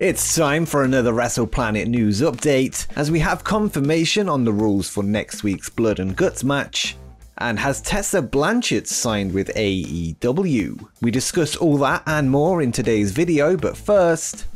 It's time for another WrestlePlanet news update, as we have confirmation on the rules for next week's Blood and Guts match. And has Tessa Blanchard signed with AEW? We discuss all that and more in today's video, but first,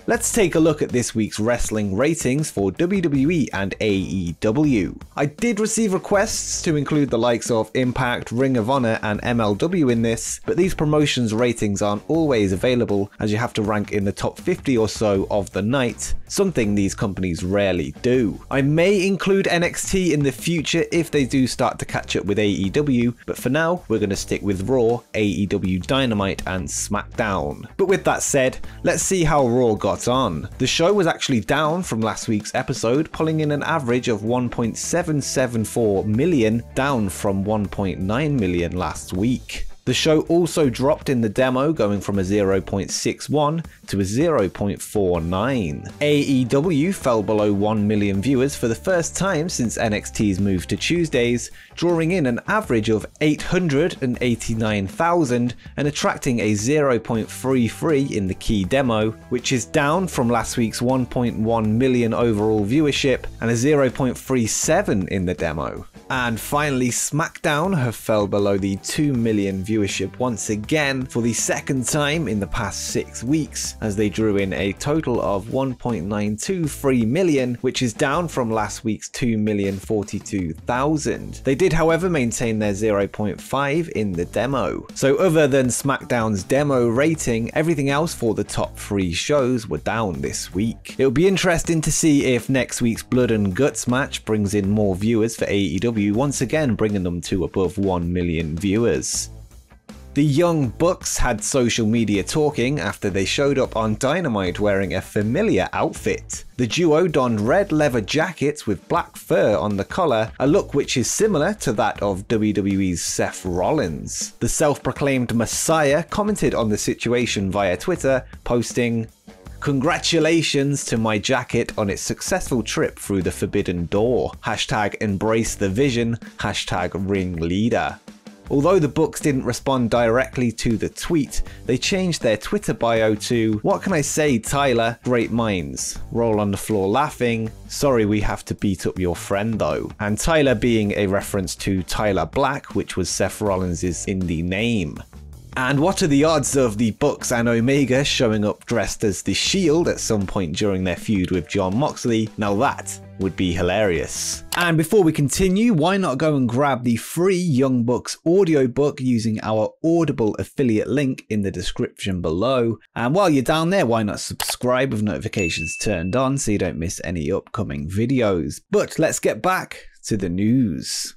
let's take a look at this week's wrestling ratings for WWE and AEW. I did receive requests to include the likes of Impact, Ring of Honor and MLW in this, but these promotions' ratings aren't always available, as you have to rank in the top 50 or so of the night, something these companies rarely do. I may include NXT in the future if they do start to catch up with AEW, but for now we're going to stick with Raw, AEW Dynamite and Smackdown. But with that said, let's see how Raw got on. The show was actually down from last week's episode, pulling in an average of 1.774 million, down from 1.9 million last week. The show also dropped in the demo, going from a 0.61 to a 0.49. AEW fell below 1 million viewers for the first time since NXT's move to Tuesdays, drawing in an average of 889,000 and attracting a 0.33 in the key demo, which is down from last week's 1.1 million overall viewership and a 0.37 in the demo. And finally, Smackdown have fell below the 2 million viewership once again for the second time in the past 6 weeks, as they drew in a total of 1.923 million, which is down from last week's 2,042,000. They did, however, maintain their 0.5 in the demo. So other than Smackdown's demo rating, everything else for the top 3 shows were down this week. It'll be interesting to see if next week's Blood and Guts match brings in more viewers for AEW, once again bringing them to above 1 million viewers. The Young Bucks had social media talking after they showed up on Dynamite wearing a familiar outfit. The duo donned red leather jackets with black fur on the collar, a look which is similar to that of WWE's Seth Rollins. The self-proclaimed Messiah commented on the situation via Twitter, posting, "Congratulations to my jacket on its successful trip through the forbidden door. Hashtag embrace the vision. Hashtag ringleader." Although the Bucks didn't respond directly to the tweet, they changed their Twitter bio to, "What can I say, Tyler? Great minds. Roll on the floor laughing. Sorry we have to beat up your friend though." And Tyler being a reference to Tyler Black, which was Seth Rollins' indie name. And what are the odds of the Bucks and Omega showing up dressed as the Shield at some point during their feud with Jon Moxley? Now that would be hilarious. And before we continue, why not go and grab the free Young Bucks audiobook using our Audible affiliate link in the description below. And while you're down there, why not subscribe with notifications turned on so you don't miss any upcoming videos. But let's get back to the news.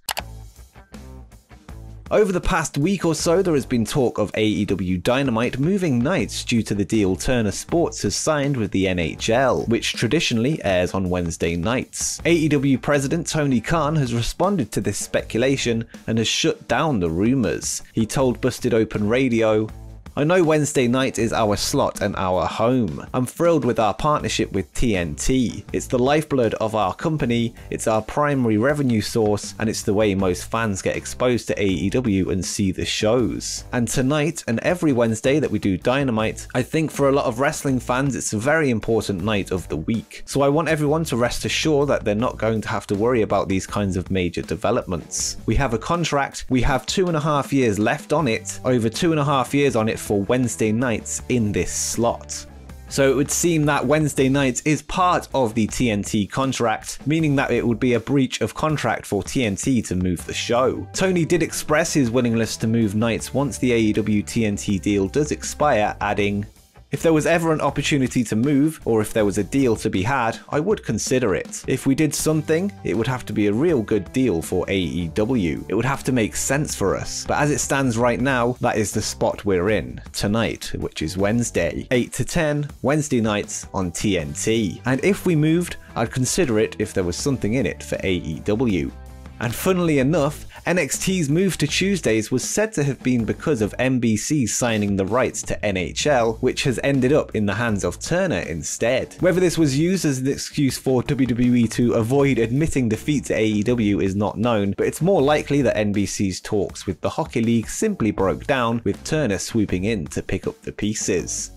Over the past week or so, there has been talk of AEW Dynamite moving nights due to the deal Turner Sports has signed with the NHL, which traditionally airs on Wednesday nights. AEW President Tony Khan has responded to this speculation and has shut down the rumours. He told Busted Open Radio, "I know Wednesday night is our slot and our home. I'm thrilled with our partnership with TNT. It's the lifeblood of our company, it's our primary revenue source, and it's the way most fans get exposed to AEW and see the shows. And tonight and every Wednesday that we do Dynamite, I think for a lot of wrestling fans it's a very important night of the week. So I want everyone to rest assured that they're not going to have to worry about these kinds of major developments. We have a contract, we have 2.5 years left on it, over 2.5 years on it for Wednesday nights in this slot." So it would seem that Wednesday nights is part of the TNT contract, meaning that it would be a breach of contract for TNT to move the show. Tony did express his willingness to move nights once the AEW TNT deal does expire, adding, "If there was ever an opportunity to move, or if there was a deal to be had, I would consider it. If we did something, it would have to be a real good deal for AEW. It would have to make sense for us. But as it stands right now, that is the spot we're in. Tonight, which is Wednesday, 8 to 10, Wednesday nights on TNT. And if we moved, I'd consider it if there was something in it for AEW." And funnily enough, NXT's move to Tuesdays was said to have been because of NBC signing the rights to NHL, which has ended up in the hands of Turner instead. Whether this was used as an excuse for WWE to avoid admitting defeat to AEW is not known, but it's more likely that NBC's talks with the Hockey League simply broke down, with Turner swooping in to pick up the pieces.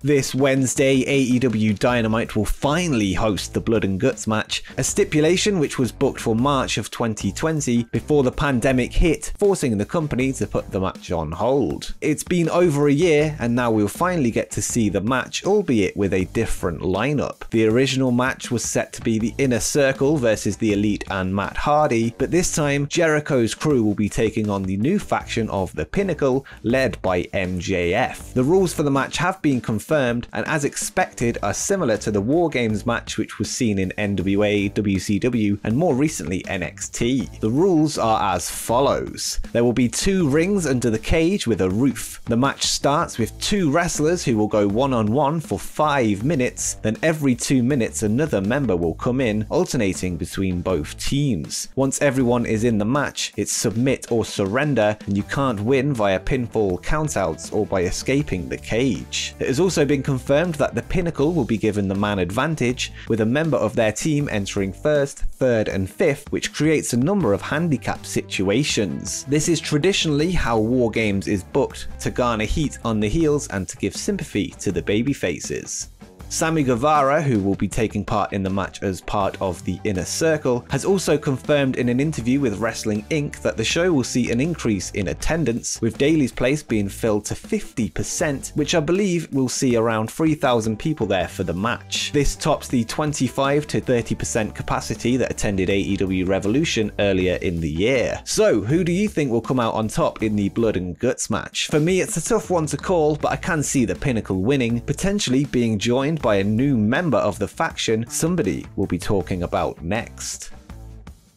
This Wednesday, AEW Dynamite will finally host the Blood and Guts match, a stipulation which was booked for March of 2020 before the pandemic hit, forcing the company to put the match on hold. It's been over a year and now we'll finally get to see the match, albeit with a different lineup. The original match was set to be the Inner Circle versus the Elite and Matt Hardy, but this time Jericho's crew will be taking on the new faction of the Pinnacle, led by MJF. The rules for the match have been confirmed and as expected are similar to the War Games match which was seen in NWA, WCW and more recently NXT. The rules are as follows. There will be 2 rings under the cage with a roof. The match starts with 2 wrestlers who will go one-on-one for 5 minutes, then every 2 minutes another member will come in, alternating between both teams. Once everyone is in the match, it's submit or surrender and you can't win via pinfall countouts or by escaping the cage. It has also been confirmed that the Pinnacle will be given the man advantage, with a member of their team entering 1st, 3rd and 5th, which creates a number of handicap situations. This is traditionally how War Games is booked, to garner heat on the heels and to give sympathy to the babyfaces. Sammy Guevara, who will be taking part in the match as part of the Inner Circle, has also confirmed in an interview with Wrestling Inc. that the show will see an increase in attendance, with Daly's place being filled to 50%, which I believe will see around 3,000 people there for the match. This tops the 25 to 30% capacity that attended AEW Revolution earlier in the year. So, who do you think will come out on top in the Blood and Guts match? For me, it's a tough one to call, but I can see the Pinnacle winning, potentially being joined by a new member of the faction somebody will be talking about next.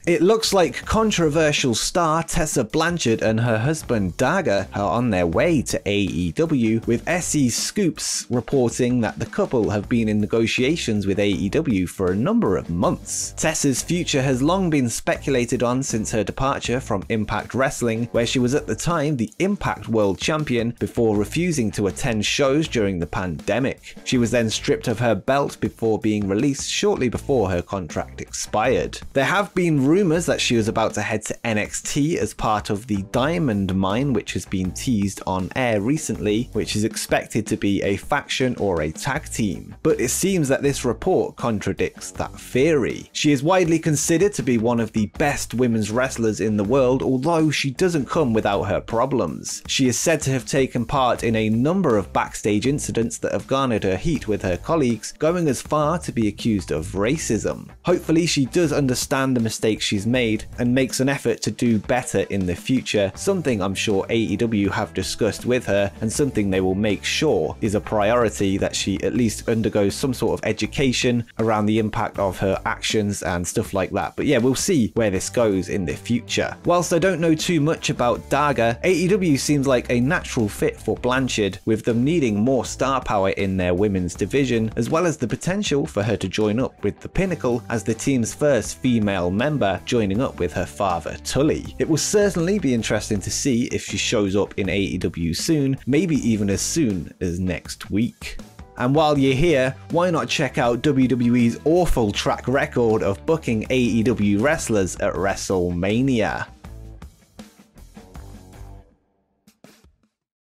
It looks like controversial star Tessa Blanchard and her husband Daga are on their way to AEW, with SE Scoops reporting that the couple have been in negotiations with AEW for a number of months. Tessa's future has long been speculated on since her departure from Impact Wrestling, where she was at the time the Impact World Champion before refusing to attend shows during the pandemic. She was then stripped of her belt before being released shortly before her contract expired. There have been rumours that she was about to head to NXT as part of the Diamond Mine, which has been teased on air recently, which is expected to be a faction or a tag team. But it seems that this report contradicts that theory. She is widely considered to be one of the best women's wrestlers in the world, although she doesn't come without her problems. She is said to have taken part in a number of backstage incidents that have garnered her heat with her colleagues, going as far to be accused of racism. Hopefully she does understand the mistakes she's made and makes an effort to do better in the future, something I'm sure AEW have discussed with her and something they will make sure is a priority, that she at least undergoes some sort of education around the impact of her actions and stuff like that. But yeah, we'll see where this goes in the future. Whilst I don't know too much about Daga, AEW seems like a natural fit for Blanchard, with them needing more star power in their women's division, as well as the potential for her to join up with the Pinnacle as the team's first female member, joining up with her father Tully. It will certainly be interesting to see if she shows up in AEW soon, maybe even as soon as next week. And while you're here, why not check out WWE's awful track record of booking AEW wrestlers at WrestleMania?